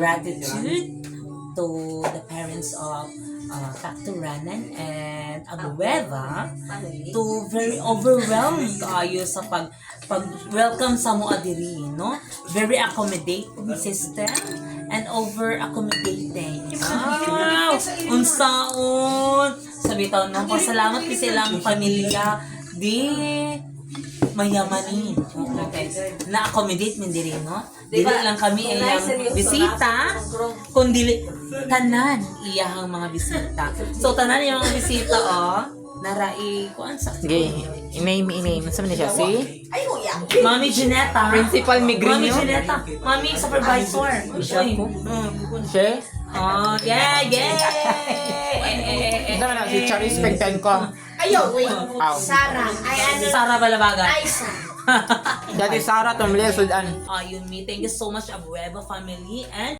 gratitude to the parents of Dr. Ranan and Abueva to very overwhelmed kayo sa pag-welcome sa mo adiri, no? Very accommodating system and over-accommodating. Wow! Unsaon! Sabi taon nung pasalamat ko silang pamilya di mayamanin. Okay. Na-accommodate min diri, no? Dili lang kami ay bisita, kundi tanan iyahang mga bisita. So tanan yung mga bisita, narai kuan sa. Okay, iname. Saan na siya? Si? Mami Juneta. Principal Migrinyo? Mami Juneta. Mami supervisor. Siya po? Siya? Oh, yeah. Ito na, si Charis Pegpen ko. Ayo, wait. Aw. Sarah. Ay, ano? Sara Balabaga. Ay, Sarah. Dati Sarah, tumuli, sudan. Yun me. Thank you so much, Abueva family. And